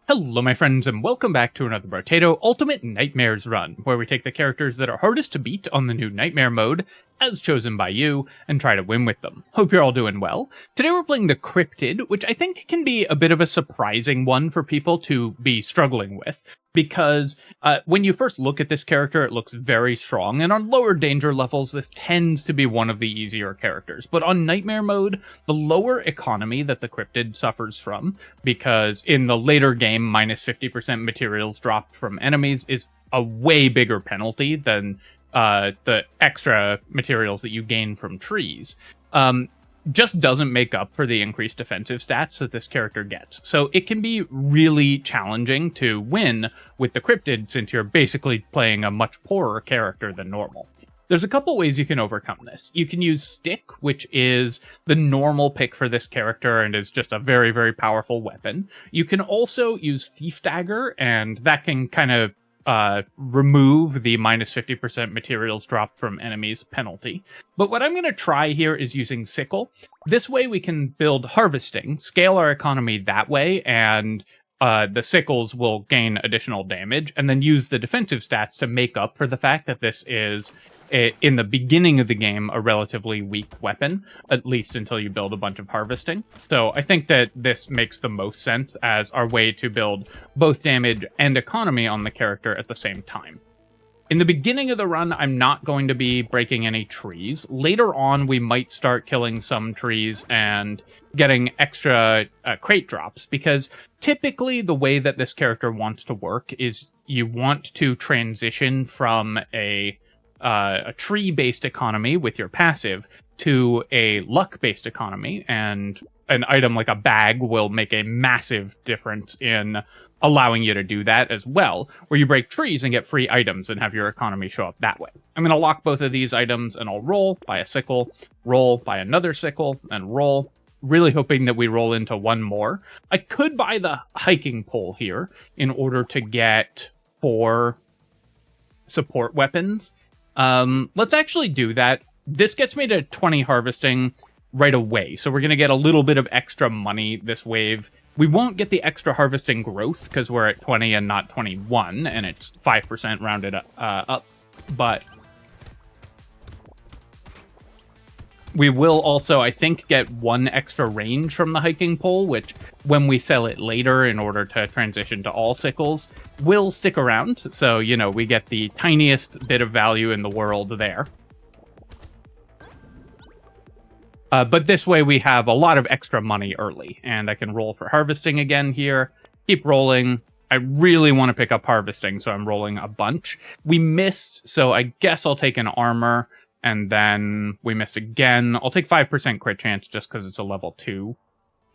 Hello my friends and welcome back to another Brotato Ultimate Nightmares run, where we take the characters that are hardest to beat on the new Nightmare mode, as chosen by you, and try to win with them. Hope you're all doing well. Today we're playing the Cryptid, which I think can be a bit of a surprising one for people to be struggling with, because when you first look at this character it looks very strong, and on lower danger levels this tends to be one of the easier characters. But on Nightmare mode, the lower economy that the Cryptid suffers from, because in the later game minus 50% materials dropped from enemies is a way bigger penalty than the extra materials that you gain from trees, just doesn't make up for the increased defensive stats that this character gets. So it can be really challenging to win with the Cryptid since you're basically playing a much poorer character than normal. There's a couple ways you can overcome this. You can use Stick, which is the normal pick for this character and is just a very, very powerful weapon. You can also use Thief Dagger, and that can kind of remove the minus 50% materials dropped from enemies penalty. But what I'm going to try here is using Sickle. This way we can build Harvesting, scale our economy that way, and the sickles will gain additional damage, and then use the defensive stats to make up for the fact that this is, in the beginning of the game, a relatively weak weapon, at least until you build a bunch of Harvesting. So I think that this makes the most sense as our way to build both damage and economy on the character at the same time. In the beginning of the run, I'm not going to be breaking any trees. Later on, we might start killing some trees and getting extra crate drops, because typically the way that this character wants to work is you want to transition from a tree-based economy with your passive to a luck-based economy, and an item like a bag will make a massive difference in allowing you to do that as well, where you break trees and get free items and have your economy show up that way. I'm going to lock both of these items and I'll roll, buy a sickle, roll, buy another sickle, and roll, really hoping that we roll into one more. I could buy the hiking pole here in order to get 4 support weapons. Let's actually do that. This gets me to 20 harvesting right away, so we're going to get a little bit of extra money this wave. We won't get the extra harvesting growth because we're at 20 and not 21, and it's 5% rounded up, but we will also, I think, get 1 extra range from the hiking pole, which, when we sell it later in order to transition to all sickles, will stick around. So, you know, we get the tiniest bit of value in the world there. But this way we have a lot of extra money early, and I can roll for harvesting again here. Keep rolling. I really want to pick up harvesting, so I'm rolling a bunch. We missed, so I guess I'll take an armor, and then we missed again. I'll take 5% crit chance just because it's a level 2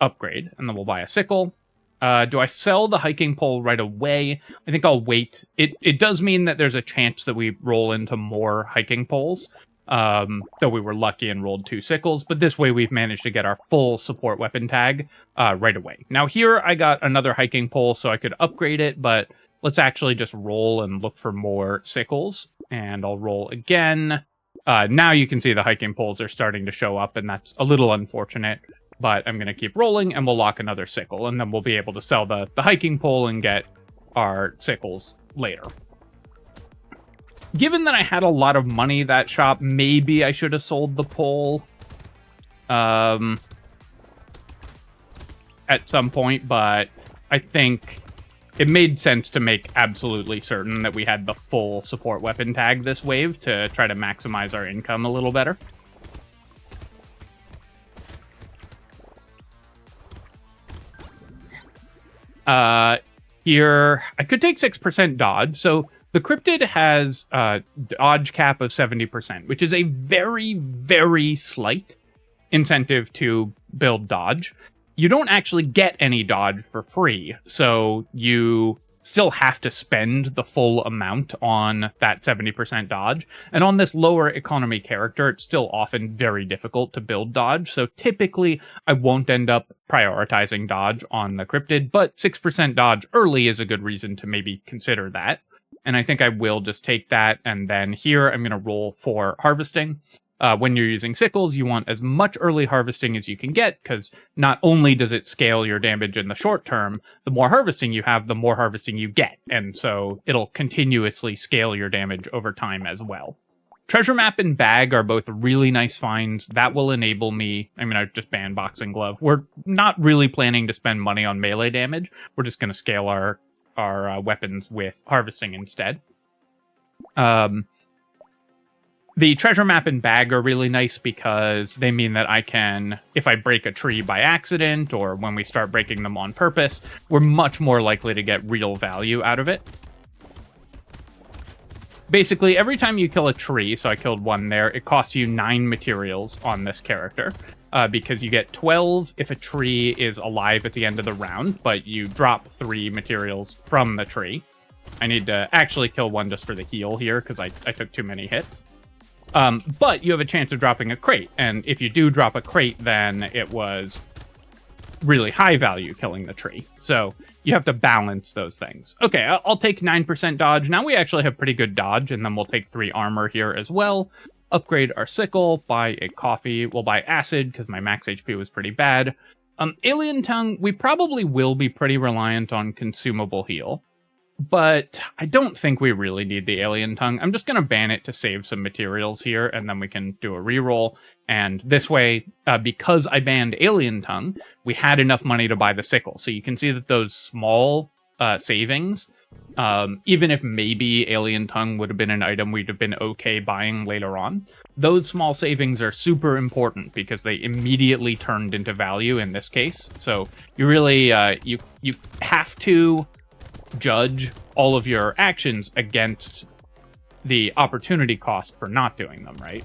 upgrade, and then we'll buy a sickle. Do I sell the hiking pole right away? I think I'll wait. It does mean that there's a chance that we roll into more hiking poles. Though we were lucky and rolled 2 sickles, but this way we've managed to get our full support weapon tag right away. Now here I got another hiking pole, so I could upgrade it, but let's actually just roll and look for more sickles, and I'll roll again. Now you can see the hiking poles are starting to show up, and that's a little unfortunate, but I'm going to keep rolling, and we'll lock another sickle, and then we'll be able to sell the hiking pole and get our sickles later. Given that I had a lot of money that shop, maybe I should have sold the pole at some point, but I think it made sense to make absolutely certain that we had the full support weapon tag this wave to try to maximize our income a little better. Here, I could take 6% dodge, so the Cryptid has a dodge cap of 70%, which is a very, very slight incentive to build dodge. You don't actually get any dodge for free, so you still have to spend the full amount on that 70% dodge. And on this lower economy character, it's still often very difficult to build dodge, so typically I won't end up prioritizing dodge on the Cryptid, but 6% dodge early is a good reason to maybe consider that. And I think I will just take that, and then here I'm going to roll for harvesting. When you're using sickles, you want as much early harvesting as you can get, because not only does it scale your damage in the short term, the more harvesting you have, the more harvesting you get, and so it'll continuously scale your damage over time as well. Treasure Map and Bag are both really nice finds. That will enable me... I mean, I just banned Boxing Glove. We're not really planning to spend money on melee damage. We're just going to scale our weapons with harvesting instead. The Treasure Map and Bag are really nice because they mean that I can, if I break a tree by accident, or when we start breaking them on purpose, we're much more likely to get real value out of it. Basically, every time you kill a tree, so I killed one there, it costs you 9 materials on this character, because you get 12 if a tree is alive at the end of the round, but you drop 3 materials from the tree. I need to actually kill one just for the heal here, because I took too many hits. But you have a chance of dropping a crate, and if you do drop a crate, then it was really high value killing the tree. So you have to balance those things. Okay, I'll take 9% dodge. Now we actually have pretty good dodge, and then we'll take 3 armor here as well. Upgrade our sickle, buy a coffee. We'll buy acid, because my max HP was pretty bad. Alien Tongue, we probably will be pretty reliant on consumable heal. But I don't think we really need the Alien Tongue. I'm just going to ban it to save some materials here, and then we can do a reroll. And this way, because I banned Alien Tongue, we had enough money to buy the sickle. So you can see that those small savings, even if maybe Alien Tongue would have been an item we'd have been okay buying later on, those small savings are super important because they immediately turned into value in this case. So you really, you have to judge all of your actions against the opportunity cost for not doing them, right?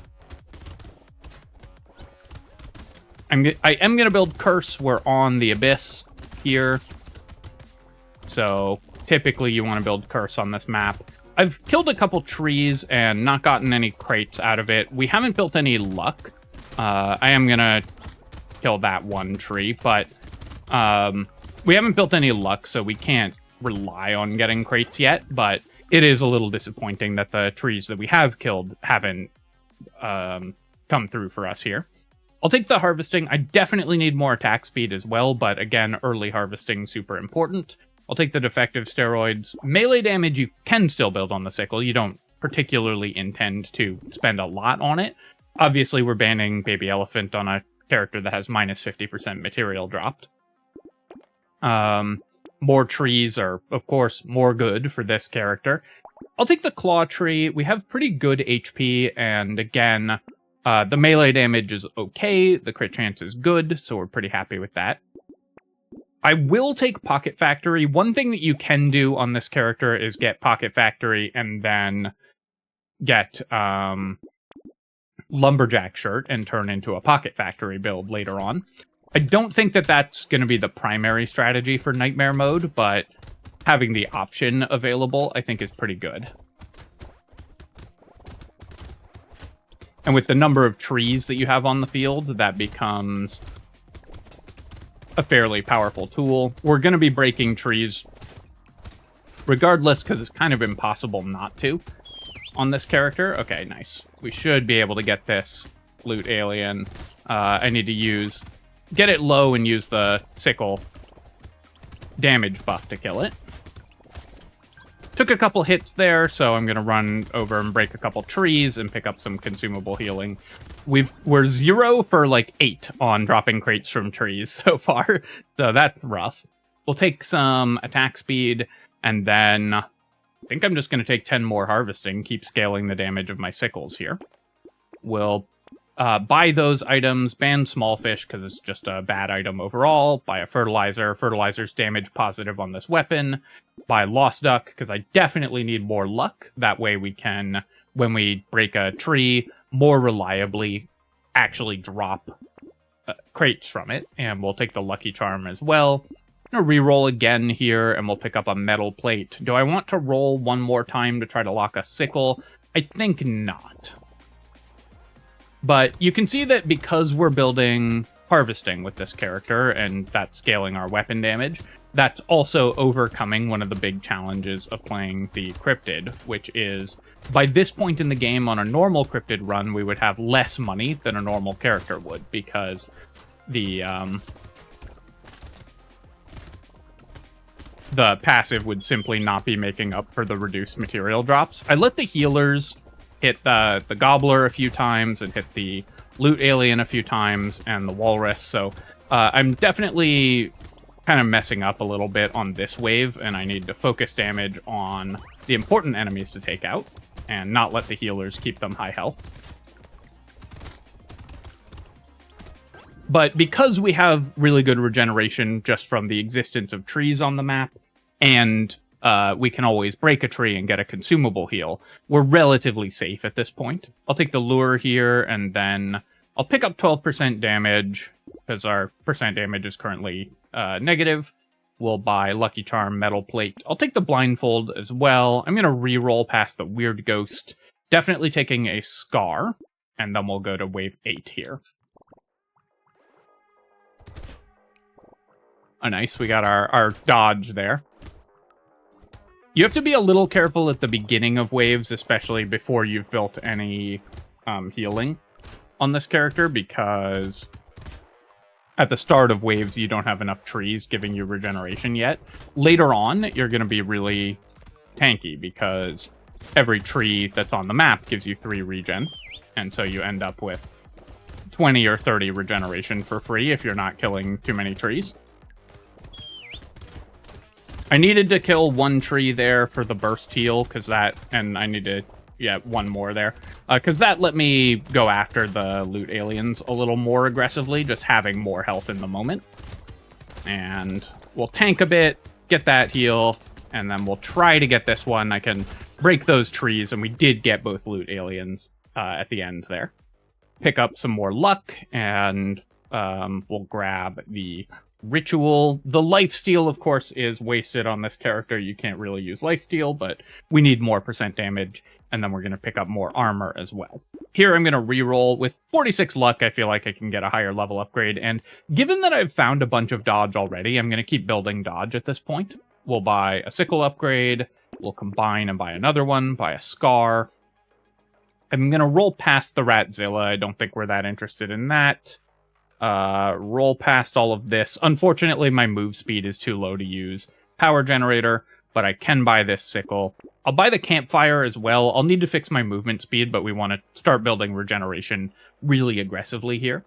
I am going to build Curse. We're on the Abyss here. So typically you want to build Curse on this map. I've killed a couple trees and not gotten any crates out of it. We haven't built any luck. I am going to kill that one tree, but we haven't built any luck, so we can't rely on getting crates yet, but it is a little disappointing that the trees that we have killed haven't come through for us here. I'll take the harvesting. I definitely need more attack speed as well, but again, early harvesting super important. I'll take the defective steroids. Melee damage you can still build on the sickle. You don't particularly intend to spend a lot on it. Obviously, we're banning Baby Elephant on a character that has minus 50% material dropped. More trees are, of course, more good for this character. I'll take the Claw Tree. We have pretty good HP, and again, the melee damage is okay. The crit chance is good, so we're pretty happy with that. I will take Pocket Factory. One thing that you can do on this character is get Pocket Factory and then get Lumberjack Shirt and turn into a Pocket Factory build later on. I don't think that that's going to be the primary strategy for Nightmare mode, but having the option available, I think, is pretty good. And with the number of trees that you have on the field, that becomes a fairly powerful tool. We're going to be breaking trees regardless, because it's kind of impossible not to on this character. Okay, nice. We should be able to get this loot alien. I need to get it low and use the sickle damage buff to kill it. Took a couple hits there, so I'm going to run over and break a couple trees and pick up some consumable healing. We're 0 for like 8 on dropping crates from trees so far, so that's rough. We'll take some attack speed, and then I think I'm just going to take 10 more harvesting, keep scaling the damage of my sickles here. We'll buy those items, ban small fish because it's just a bad item overall, buy a fertilizer. Fertilizer's damage positive on this weapon. Buy Lost Duck because I definitely need more luck. That way we can, when we break a tree, more reliably actually drop crates from it. And we'll take the Lucky Charm as well. I'm going to reroll again here and we'll pick up a metal plate. Do I want to roll one more time to try to lock a sickle? I think not. But you can see that because we're building harvesting with this character, and that's scaling our weapon damage, that's also overcoming one of the big challenges of playing the Cryptid, which is, by this point in the game on a normal Cryptid run, we would have less money than a normal character would, because the passive would simply not be making up for the reduced material drops. I let the healers hit the Gobbler a few times and hit the Loot Alien a few times and the Walrus, so I'm definitely kind of messing up a little bit on this wave, and I need to focus damage on the important enemies to take out and not let the healers keep them high health. But because we have really good regeneration just from the existence of trees on the map, and we can always break a tree and get a consumable heal, we're relatively safe at this point. I'll take the lure here, and then I'll pick up 12% damage, because our percent damage is currently negative. We'll buy Lucky Charm, Metal Plate. I'll take the Blindfold as well. I'm going to re-roll past the Weird Ghost, definitely taking a Scar, and then we'll go to wave 8 here. Oh, nice. We got our dodge there. You have to be a little careful at the beginning of waves, especially before you've built any healing on this character, because at the start of waves, you don't have enough trees giving you regeneration yet. Later on, you're going to be really tanky, because every tree that's on the map gives you 3 regen, and so you end up with 20 or 30 regeneration for free if you're not killing too many trees. I needed to kill 1 tree there for the burst heal, because that, and I need to, yeah, 1 more there, because that let me go after the Loot Aliens a little more aggressively, just having more health in the moment. And we'll tank a bit, get that heal, and then we'll try to get this one. I can break those trees, and we did get both Loot Aliens at the end there. Pick up some more luck, and we'll grab the Ritual. The lifesteal, of course, is wasted on this character. You can't really use lifesteal, but we need more percent damage, and then we're going to pick up more armor as well. Here, I'm going to reroll. With 46 luck, I feel like I can get a higher level upgrade, and given that I've found a bunch of dodge already, I'm going to keep building dodge at this point. We'll buy a sickle upgrade, we'll combine and buy another one, buy a scar. I'm going to roll past the Ratzilla. I don't think we're that interested in that. Roll past all of this. Unfortunately, my move speed is too low to use Power Generator, but I can buy this sickle. I'll buy the Campfire as well. I'll need to fix my movement speed, but we want to start building regeneration really aggressively here.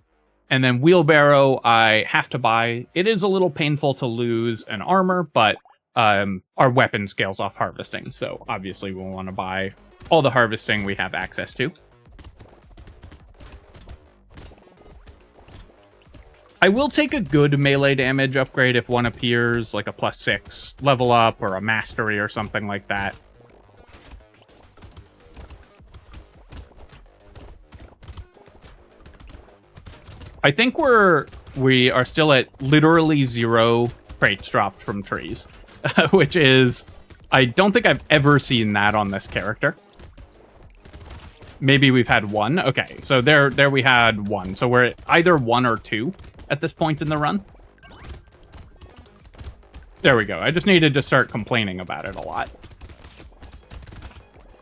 And then Wheelbarrow, I have to buy. It is a little painful to lose an armor, but our weapon scales off harvesting, so obviously we'll want to buy all the harvesting we have access to. I will take a good melee damage upgrade if one appears, like a +6 level up or a mastery or something like that. I think we are still at literally 0 crates dropped from trees, which is, I don't think I've ever seen that on this character. Maybe we've had 1. Okay, so there we had 1. So we're at either 1 or 2 at this point in the run. There we go. I just needed to start complaining about it a lot.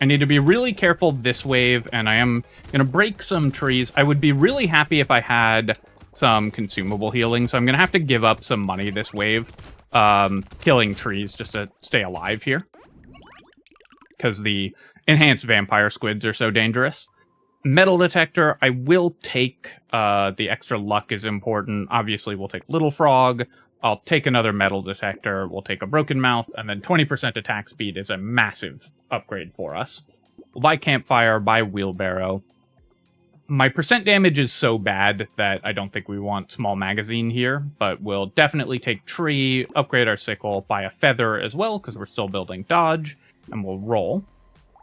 I need to be really careful this wave, and I am going to break some trees. I would be really happy if I had some consumable healing, so I'm going to have to give up some money this wave, killing trees just to stay alive here, because the enhanced vampire squids are so dangerous. Metal detector, I will take. The extra luck is important. Obviously, we'll take Little Frog. I'll take another metal detector. We'll take a Broken Mouth, and then 20% attack speed is a massive upgrade for us. We'll buy Campfire, buy Wheelbarrow. My percent damage is so bad that I don't think we want Small Magazine here, but we'll definitely take Tree, upgrade our Sickle, buy a Feather as well, because we're still building Dodge, and we'll roll.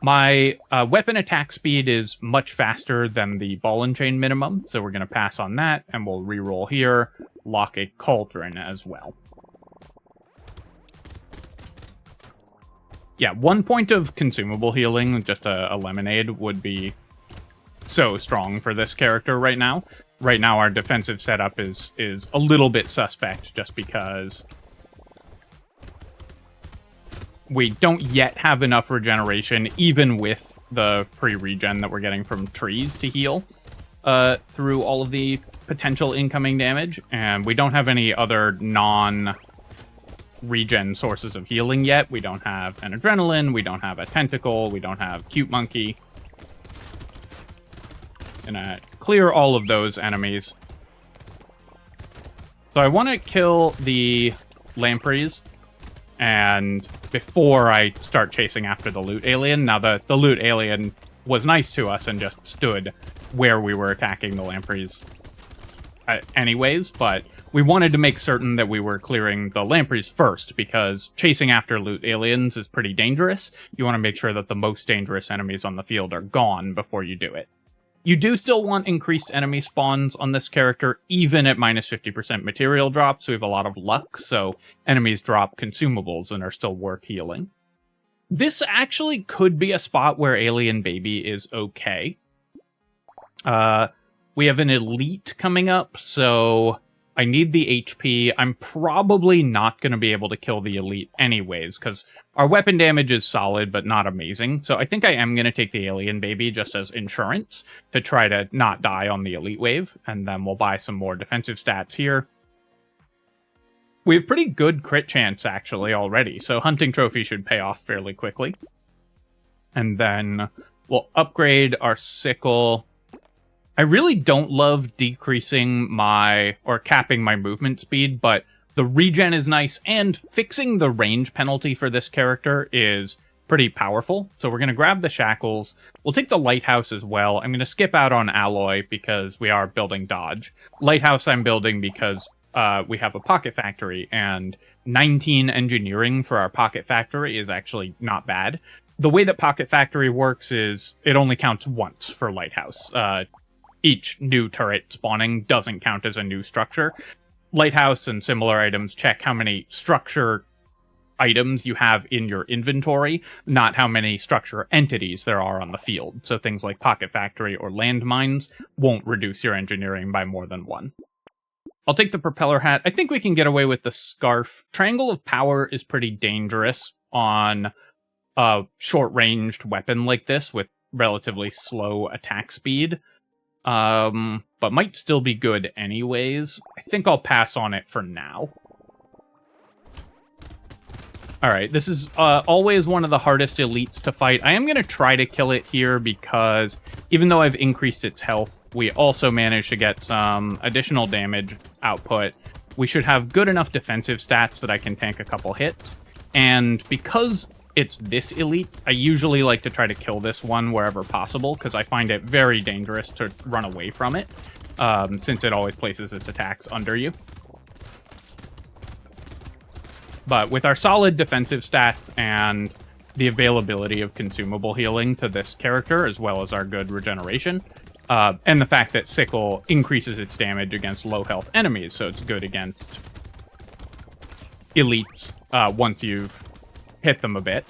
My weapon attack speed is much faster than the Ball and Chain minimum, so we're going to pass on that, and we'll reroll here, lock a Cauldron as well. Yeah, 1 point of consumable healing, just a lemonade, would be so strong for this character right now. Right now, our defensive setup is a little bit suspect, just because we don't yet have enough regeneration, even with the free regen that we're getting from trees to heal through all of the potential incoming damage. And we don't have any other non-regen sources of healing yet. We don't have an adrenaline, we don't have a tentacle, we don't have cute monkey. Gonna clear all of those enemies. So I want to kill the lampreys, and before I start chasing after the loot alien. Now, the loot alien was nice to us and just stood where we were attacking the lampreys anyways, but we wanted to make certain that we were clearing the lampreys first, because chasing after loot aliens is pretty dangerous. You want to make sure that the most dangerous enemies on the field are gone before you do it. You do still want increased enemy spawns on this character, even at minus 50% material drops. We have a lot of luck, so enemies drop consumables and are still worth healing. This actually could be a spot where Alien Baby is okay. We have an elite coming up, so I need the HP. I'm probably not going to be able to kill the elite anyways, because our weapon damage is solid, but not amazing. So I think I am going to take the Alien Baby just as insurance to try to not die on the elite wave, and then we'll buy some more defensive stats here. We have pretty good crit chance, actually, already, so Hunting Trophy should pay off fairly quickly. And then we'll upgrade our sickle. I really don't love decreasing or capping my movement speed, but the regen is nice, and fixing the range penalty for this character is pretty powerful. So we're going to grab the shackles. We'll take the lighthouse as well. I'm going to skip out on alloy because we are building dodge. Lighthouse I'm building because we have a pocket factory, and 19 engineering for our pocket factory is actually not bad. The way that pocket factory works is it only counts once for lighthouse. Each new turret spawning doesn't count as a new structure. Lighthouse and similar items check how many structure items you have in your inventory, not how many structure entities there are on the field. So things like pocket factory or landmines won't reduce your engineering by more than one. I'll take the propeller hat. I think we can get away with the scarf. Triangle of Power is pretty dangerous on a short-ranged weapon like this with relatively slow attack speed. But might still be good anyways. I think I'll pass on it for now. Alright, this is always one of the hardest elites to fight. I am going to try to kill it here because even though I've increased its health, we also managed to get some additional damage output. We should have good enough defensive stats that I can tank a couple hits. And because it's this elite, I usually like to try to kill this one wherever possible, because I find it very dangerous to run away from it, since it always places its attacks under you. But with our solid defensive stats and the availability of consumable healing to this character, as well as our good regeneration, and the fact that Sickle increases its damage against low health enemies, so it's good against elites once you've hit them a bit.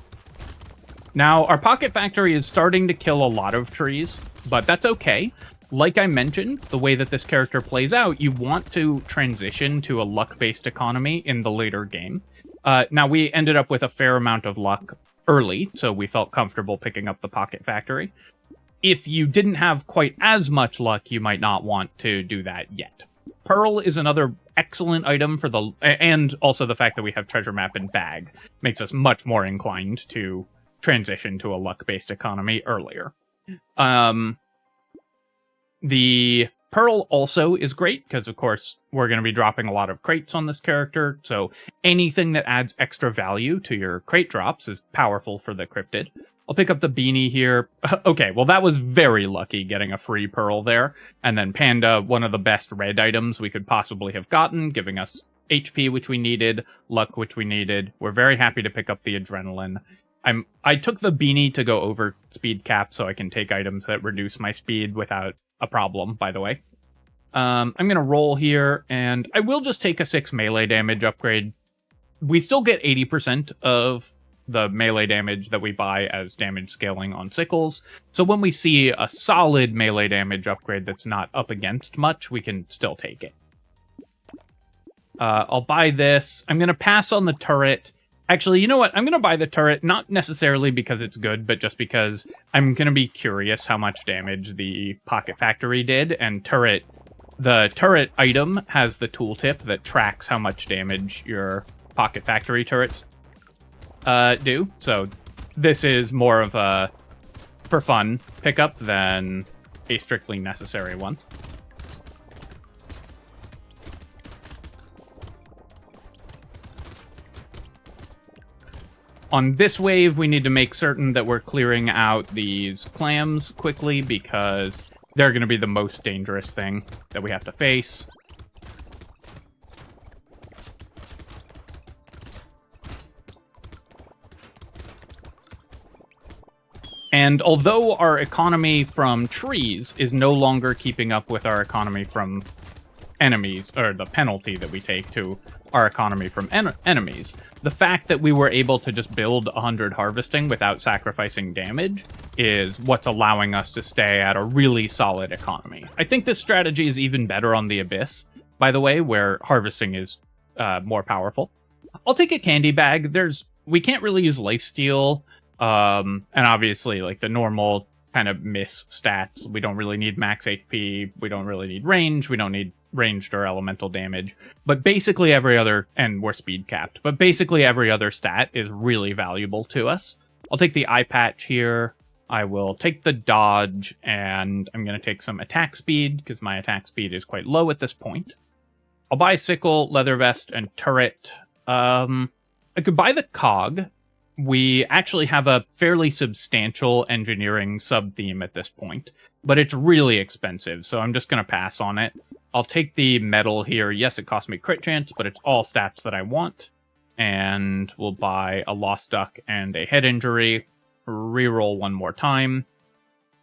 Now, our pocket factory is starting to kill a lot of trees, but that's okay. Like I mentioned, the way that this character plays out, you want to transition to a luck-based economy in the later game. Now, we ended up with a fair amount of luck early, so we felt comfortable picking up the pocket factory. If you didn't have quite as much luck, you might not want to do that yet. Pearl is another excellent item for and also the fact that we have treasure map and bag makes us much more inclined to transition to a luck-based economy earlier. The Pearl also is great because, of course, we're going to be dropping a lot of crates on this character, so anything that adds extra value to your crate drops is powerful for the Cryptid. I'll pick up the beanie here. Okay, well, that was very lucky getting a free Pearl there. And then Panda, one of the best red items we could possibly have gotten, giving us HP, which we needed, luck, which we needed. We're very happy to pick up the adrenaline. I took the beanie to go over speed cap so I can take items that reduce my speed without a problem, by the way. I'm going to roll here, and I will just take a 6 melee damage upgrade. We still get 80% of the melee damage that we buy as damage scaling on sickles. So when we see a solid melee damage upgrade that's not up against much, we can still take it. I'll buy this. I'm going to pass on the turret Actually, you know what? I'm going to buy the turret, not necessarily because it's good, but just because I'm going to be curious how much damage the Pocket Factory did, and the turret item has the tooltip that tracks how much damage your Pocket Factory turrets do. So this is more of a for fun pickup than a strictly necessary one. On this wave, we need to make certain that we're clearing out these clams quickly because they're going to be the most dangerous thing that we have to face. And although our economy from trees is no longer keeping up with our economy from enemies, or the penalty that we take to our economy from enemies, the fact that we were able to just build 100 harvesting without sacrificing damage is what's allowing us to stay at a really solid economy. I think this strategy is even better on the Abyss, by the way, where harvesting is more powerful. I'll take a candy bag. We can't really use lifesteal, and obviously like the normal kind of miss stats. We don't really need max HP. We don't really need range. We don't need ranged or elemental damage. But basically every other, and we're speed capped, but basically every other stat is really valuable to us. I'll take the eye patch here. I will take the dodge, and I'm going to take some attack speed because my attack speed is quite low at this point. I'll buy sickle, leather vest, and turret. I could buy the cog. We actually have a fairly substantial engineering sub-theme at this point, but it's really expensive, so I'm just going to pass on it. I'll take the metal here. Yes, it costs me crit chance, but it's all stats that I want. And we'll buy a lost duck and a head injury. Reroll one more time.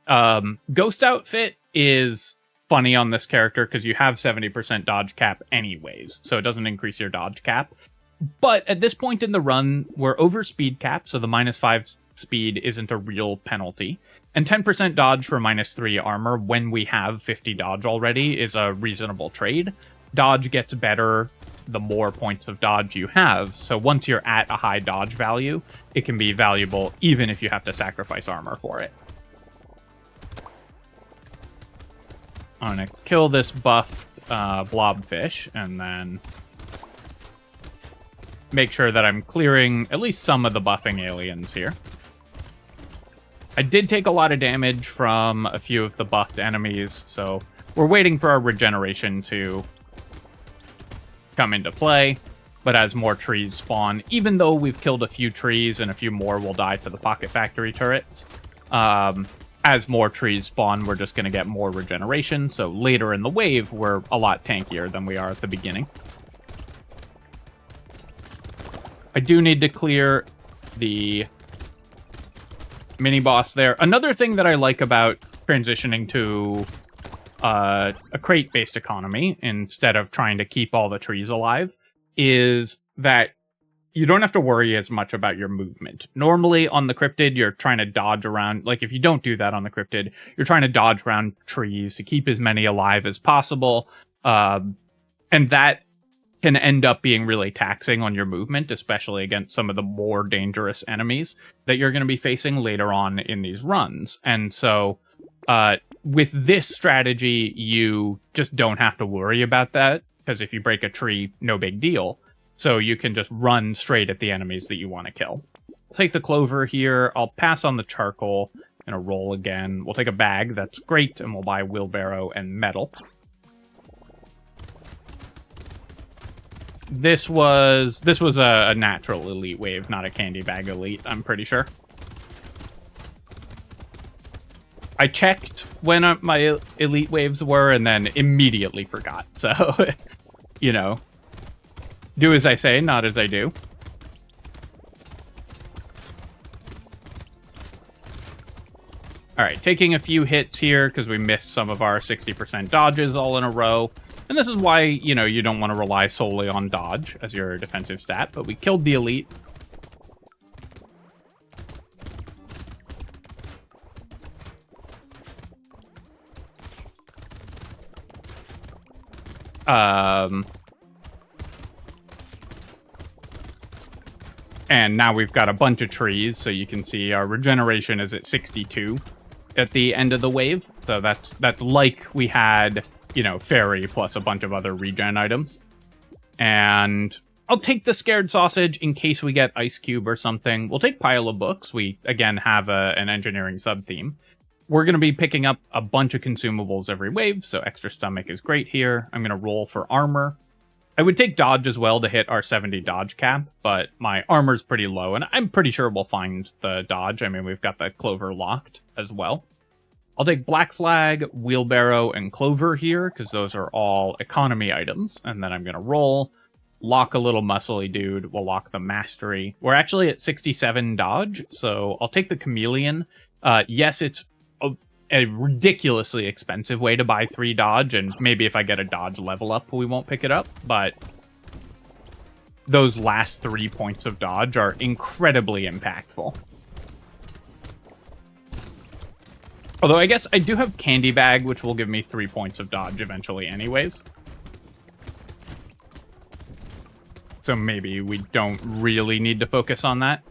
Ghost outfit is funny on this character because you have 70% dodge cap anyways, so it doesn't increase your dodge cap. But at this point in the run, we're over speed cap, so the -5 speed isn't a real penalty. And 10% dodge for -3 armor when we have 50 dodge already is a reasonable trade. Dodge gets better the more points of dodge you have, so once you're at a high dodge value, it can be valuable even if you have to sacrifice armor for it. I'm going to kill this buff blobfish, and then make sure that I'm clearing at least some of the buffing aliens here. I did take a lot of damage from a few of the buffed enemies, so we're waiting for our regeneration to come into play. But as more trees spawn, even though we've killed a few trees and a few more will die to the Pocket Factory turrets, as more trees spawn, we're just going to get more regeneration. So later in the wave, we're a lot tankier than we are at the beginning. I do need to clear the mini-boss there. Another thing that I like about transitioning to a crate-based economy instead of trying to keep all the trees alive is that you don't have to worry as much about your movement. Normally on the Cryptid, you're trying to dodge around. Like, if you don't do that on the Cryptid, you're trying to dodge around trees to keep as many alive as possible. And that can end up being really taxing on your movement, especially against some of the more dangerous enemies that you're going to be facing later on in these runs. And so with this strategy, you just don't have to worry about that, because if you break a tree, no big deal. So you can just run straight at the enemies that you want to kill. I'll take the clover here. I'll pass on the charcoal and a roll again. We'll take a bag. That's great. And we'll buy a wheelbarrow and metal. This was a natural elite wave, not a candy bag elite, I'm pretty sure. I checked when my elite waves were and then immediately forgot. So, you know, do as I say, not as I do. All right, taking a few hits here because we missed some of our 60% dodges all in a row. And this is why, you know, you don't want to rely solely on dodge as your defensive stat. But we killed the elite. And now we've got a bunch of trees, so you can see our regeneration is at 62 at the end of the wave. So that's like we had, you know, fairy plus a bunch of other regen items. And I'll take the scared sausage in case we get ice cube or something. We'll take pile of books. We, again, have an engineering sub-theme. We're going to be picking up a bunch of consumables every wave, so extra stomach is great here. I'm going to roll for armor. I would take dodge as well to hit our 70 dodge cap, but my armor's pretty low, and I'm pretty sure we'll find the dodge. I mean, we've got the clover locked as well. I'll take black flag, wheelbarrow, and clover here, because those are all economy items, and then I'm going to roll, lock a little muscly dude, we'll lock the mastery. We're actually at 67 dodge, so I'll take the chameleon. Yes, it's a ridiculously expensive way to buy 3 dodge, and maybe if I get a dodge level up, we won't pick it up, but those last 3 points of dodge are incredibly impactful. Although I guess I do have candy bag, which will give me 3 points of dodge eventually anyways. So maybe we don't really need to focus on that.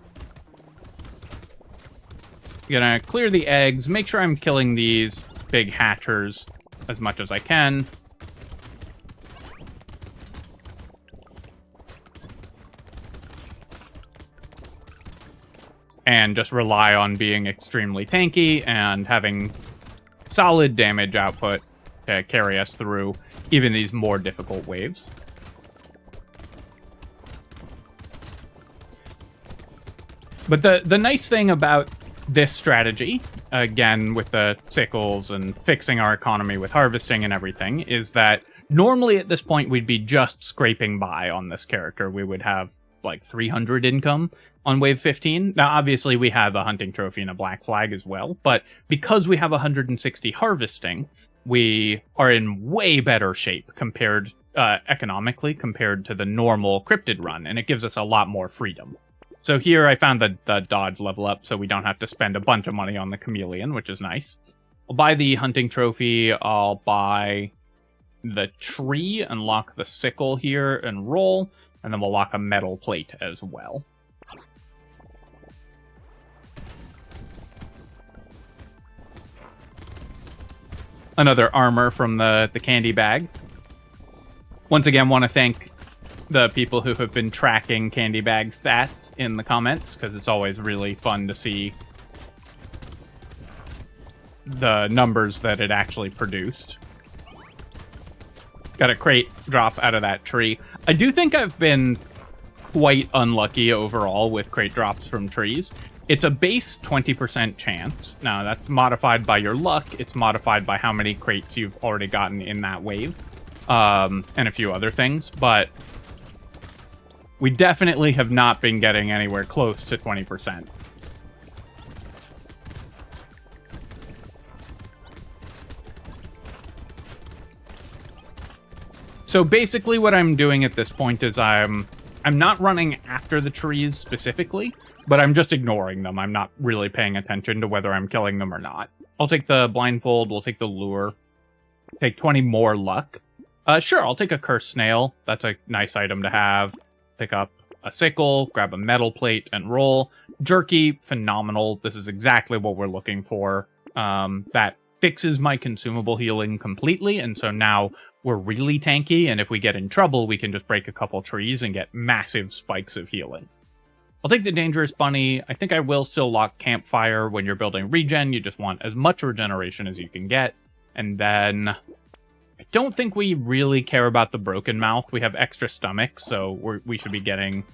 Gonna clear the eggs, make sure I'm killing these big hatchers as much as I can. And just rely on being extremely tanky and having solid damage output to carry us through even these more difficult waves. But the nice thing about this strategy, again, with the sickles and fixing our economy with harvesting and everything, is that normally at this point we'd be just scraping by on this character. We would have like 300 income on wave 15. Now, obviously, we have a hunting trophy and a black flag as well, but because we have 160 harvesting, we are in way better shape compared, economically, compared to the normal cryptid run, and it gives us a lot more freedom. So here I found the dodge level up, so we don't have to spend a bunch of money on the chameleon, which is nice. I'll buy the hunting trophy, I'll buy the tree and lock the sickle here and roll, and then we'll lock a metal plate as well. Another armor from the candy bag. Once again, want to thank the people who have been tracking candy bag stats in the comments, because it's always really fun to see the numbers that it actually produced. Got a crate drop out of that tree. I do think I've been quite unlucky overall with crate drops from trees. It's a base 20% chance. Now, that's modified by your luck. It's modified by how many crates you've already gotten in that wave, and a few other things, but we definitely have not been getting anywhere close to 20%. So basically what I'm doing at this point is I'm not running after the trees specifically, but I'm just ignoring them. I'm not really paying attention to whether I'm killing them or not. I'll take the blindfold, we'll take the lure, take 20 more luck. Sure, I'll take a cursed snail. That's a nice item to have. Pick up a sickle, grab a metal plate, and roll. Jerky, phenomenal. This is exactly what we're looking for. That fixes my consumable healing completely, and so now we're really tanky, and if we get in trouble, we can just break a couple trees and get massive spikes of healing. I'll take the dangerous bunny. I think I will still lock campfire. When you're building regen, you just want as much regeneration as you can get. And then I don't think we really care about the broken mouth. We have extra stomach, so we should be getting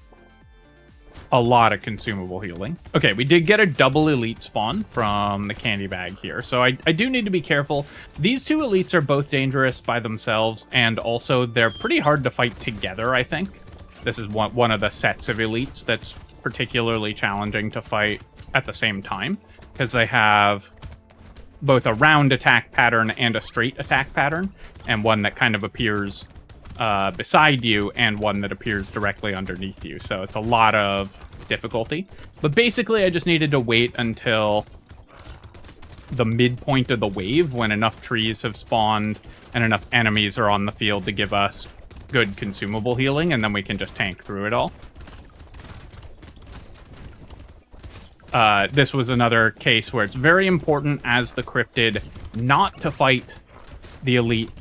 a lot of consumable healing. Okay, we did get a double elite spawn from the candy bag here, so I do need to be careful. These two elites are both dangerous by themselves, and also they're pretty hard to fight together, I think. This is one of the sets of elites that's particularly challenging to fight at the same time, because they have both a round attack pattern and a straight attack pattern, and one that kind of appears beside you, and one that appears directly underneath you. So it's a lot of difficulty. But basically, I just needed to wait until the midpoint of the wave, when enough trees have spawned and enough enemies are on the field to give us good consumable healing, and then we can just tank through it all. this was another case where it's very important as the Cryptid not to fight the Elite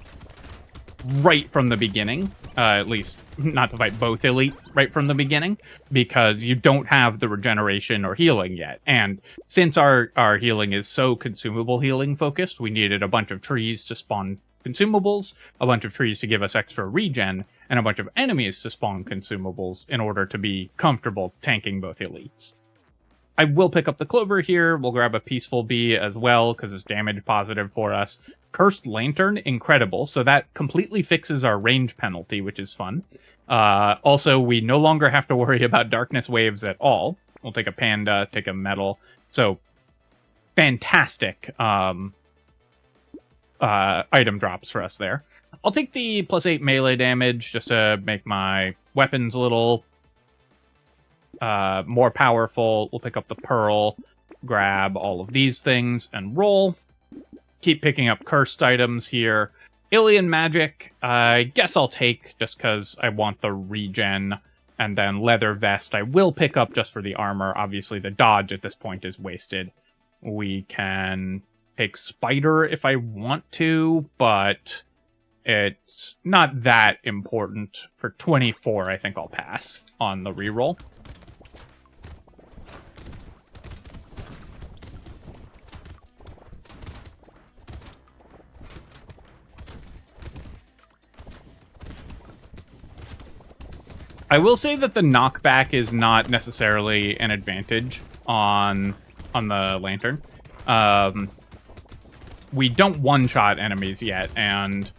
right from the beginning. At least, not to fight both Elite right from the beginning, because you don't have the regeneration or healing yet. And since our healing is so consumable healing focused, we needed a bunch of trees to spawn consumables, a bunch of trees to give us extra regen, and a bunch of enemies to spawn consumables in order to be comfortable tanking both Elites. I will pick up the Clover here. We'll grab a Peaceful Bee as well, because it's damage positive for us. Cursed Lantern, incredible. So that completely fixes our range penalty, which is fun. Also, we no longer have to worry about darkness waves at all. We'll take a Panda, take a Metal. So, fantastic item drops for us there. I'll take the +8 melee damage, just to make my weapons a little more powerful. We'll pick up the Pearl, grab all of these things, and roll. Keep picking up cursed items here. Alien Magic, I guess I'll take, just because I want the regen. And then Leather Vest I will pick up just for the armor. Obviously, the dodge at this point is wasted. We can take Spider if I want to, but it's not that important. For 24, I think I'll pass on the reroll. I will say that the knockback is not necessarily an advantage on the Lantern. We don't one-shot enemies yet, and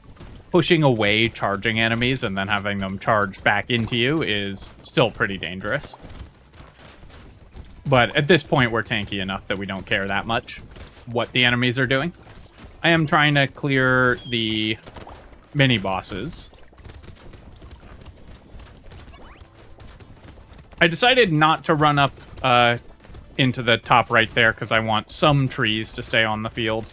pushing away charging enemies and then having them charge back into you is still pretty dangerous. But at this point, we're tanky enough that we don't care that much what the enemies are doing. I am trying to clear the mini-bosses. I decided not to run up into the top right there because I want some trees to stay on the field.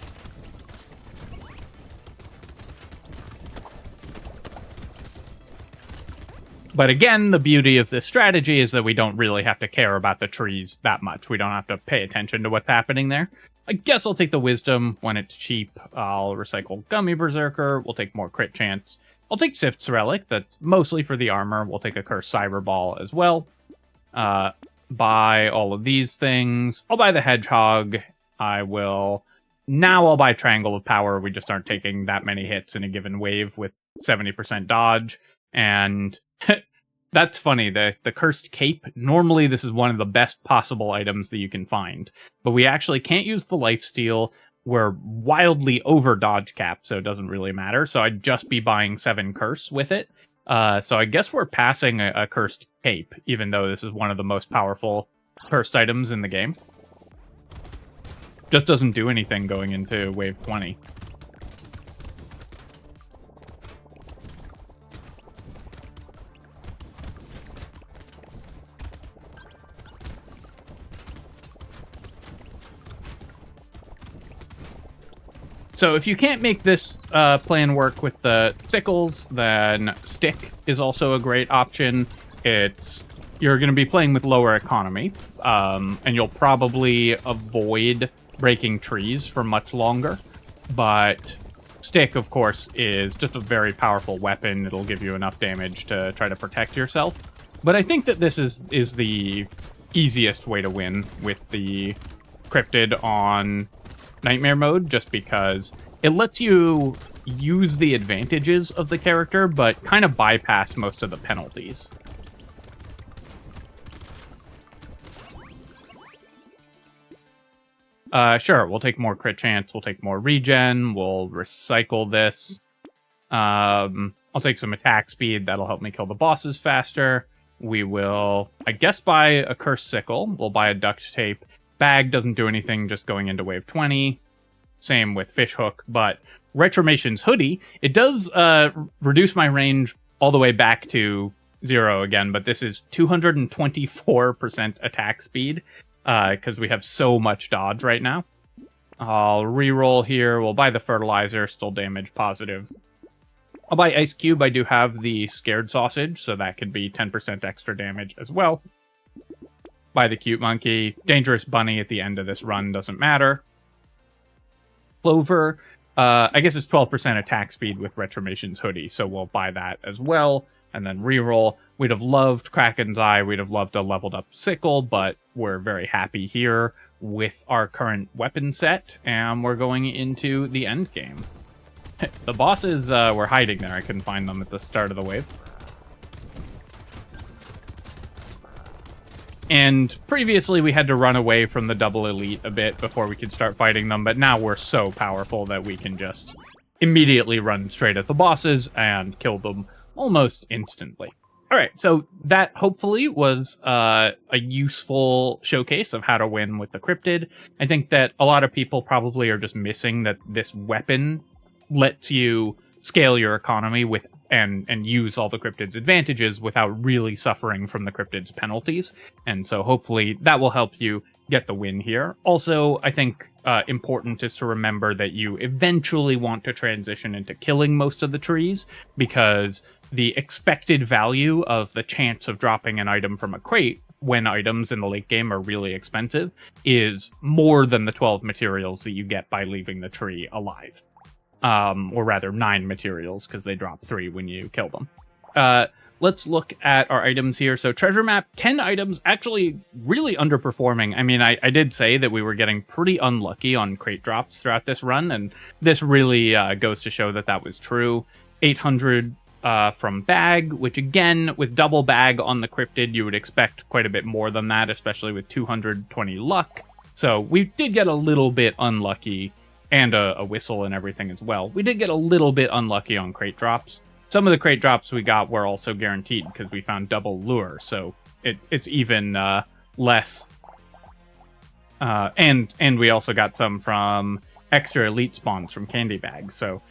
But again, the beauty of this strategy is that we don't really have to care about the trees that much. We don't have to pay attention to what's happening there. I guess I'll take the Wisdom when it's cheap. I'll recycle Gummy Berserker. We'll take more crit chance. I'll take Sift's Relic. That's mostly for the armor. We'll take a Cursed Cyber Ball as well. Buy all of these things. I'll buy the Hedgehog. Now I'll buy Triangle of Power. We just aren't taking that many hits in a given wave with 70% dodge. And that's funny. The Cursed Cape, normally this is one of the best possible items that you can find. But we actually can't use the Lifesteal. We're wildly over dodge cap, so it doesn't really matter. So I'd just be buying 7 Curse with it. So I guess we're passing a Cursed Cape, even though this is one of the most powerful cursed items in the game. Just doesn't do anything going into wave 20. So if you can't make this plan work with the sickles, then stick is also a great option. You're going to be playing with lower economy, and you'll probably avoid breaking trees for much longer. But stick, of course, is just a very powerful weapon. It'll give you enough damage to try to protect yourself. But I think that this is the easiest way to win with the Cryptid on Nightmare mode, just because it lets you use the advantages of the character, but kind of bypass most of the penalties. Sure, we'll take more crit chance, we'll take more regen, we'll recycle this. I'll take some attack speed, that'll help me kill the bosses faster. We will, I guess, buy a Cursed Sickle, we'll buy a Duct Tape. Bag doesn't do anything, just going into wave 20. Same with Fishhook, but Retrimation's Hoodie, it does reduce my range all the way back to 0 again, but this is 224% attack speed, because we have so much dodge right now. I'll reroll here, we'll buy the Fertilizer, still damage positive. I'll buy Ice Cube, I do have the Scared Sausage, so that could be 10% extra damage as well. by the cute monkey. Dangerous bunny at the end of this run doesn't matter. Clover, I guess it's 12% attack speed with Retrimation's hoodie, so we'll buy that as well. And then reroll. We'd have loved Kraken's Eye, we'd have loved a leveled up sickle, but we're very happy here with our current weapon set, and we're going into the end game. The bosses were hiding there. I couldn't find them at the start of the wave. And previously we had to run away from the double elite a bit before we could start fighting them, but now we're so powerful that we can just immediately run straight at the bosses and kill them almost instantly. Alright, so that hopefully was a useful showcase of how to win with the Cryptid. I think that a lot of people probably are just missing that this weapon lets you scale your economy with and use all the Cryptid's advantages without really suffering from the Cryptid's penalties. And so hopefully that will help you get the win here. Also, I think important is to remember that you eventually want to transition into killing most of the trees, because the expected value of the chance of dropping an item from a crate when items in the late game are really expensive is more than the 12 materials that you get by leaving the tree alive. Or rather 9 materials, because they drop 3 when you kill them. Let's look at our items here. So treasure map, 10 items, actually really underperforming. I mean, I did say that we were getting pretty unlucky on crate drops throughout this run, and this really goes to show that that was true. 800 from bag, which again, with double bag on the Cryptid, you would expect quite a bit more than that, especially with 220 luck. So we did get a little bit unlucky, and a whistle and everything as well. We did get a little bit unlucky on crate drops. Some of the crate drops we got were also guaranteed because we found double lure, so it's even less. And we also got some from extra elite spawns from candy bags, so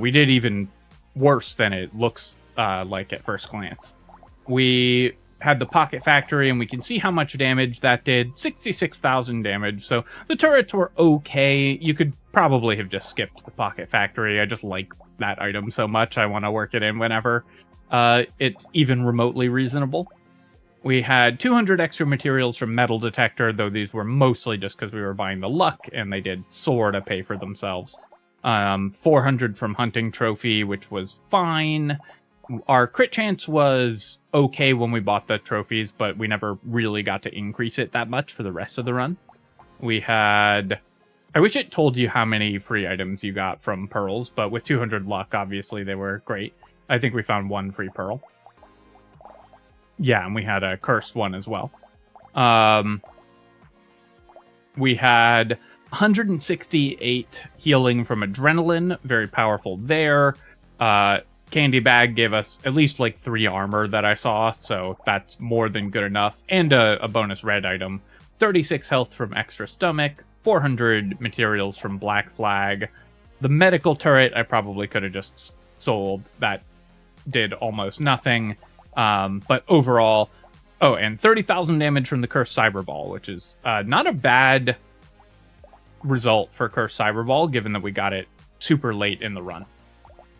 we did even worse than it looks like at first glance. We had the Pocket Factory, and we can see how much damage that did. 66,000 damage, so the turrets were okay. You could probably have just skipped the Pocket Factory. I just like that item so much, I want to work it in whenever it's even remotely reasonable. We had 200 extra materials from Metal Detector, though these were mostly just because we were buying the luck, and they did sort of pay for themselves. 400 from Hunting Trophy, which was fine. Our crit chance was okay when we bought the trophies, but we never really got to increase it that much for the rest of the run. We had... I wish it told you how many free items you got from pearls, but with 200 luck, obviously they were great. I think we found 1 free pearl. Yeah, and we had a cursed one as well. We had 168 healing from Adrenaline, very powerful there. Candy Bag gave us at least like 3 armor that I saw, so that's more than good enough. And a bonus red item. 36 health from Extra Stomach, 400 materials from Black Flag. The medical turret I probably could have just sold. That did almost nothing. But overall... Oh, and 30,000 damage from the Cursed Cyberball, which is not a bad result for Cursed Cyberball, given that we got it super late in the run.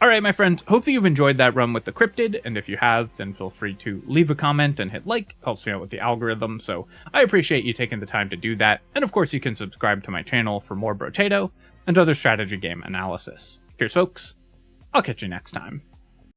Alright, my friends, hope that you've enjoyed that run with the Cryptid, and if you have, then feel free to leave a comment and hit like. Helps me out with the algorithm, so I appreciate you taking the time to do that. And of course, you can subscribe to my channel for more Brotato and other strategy game analysis. Cheers, folks. I'll catch you next time.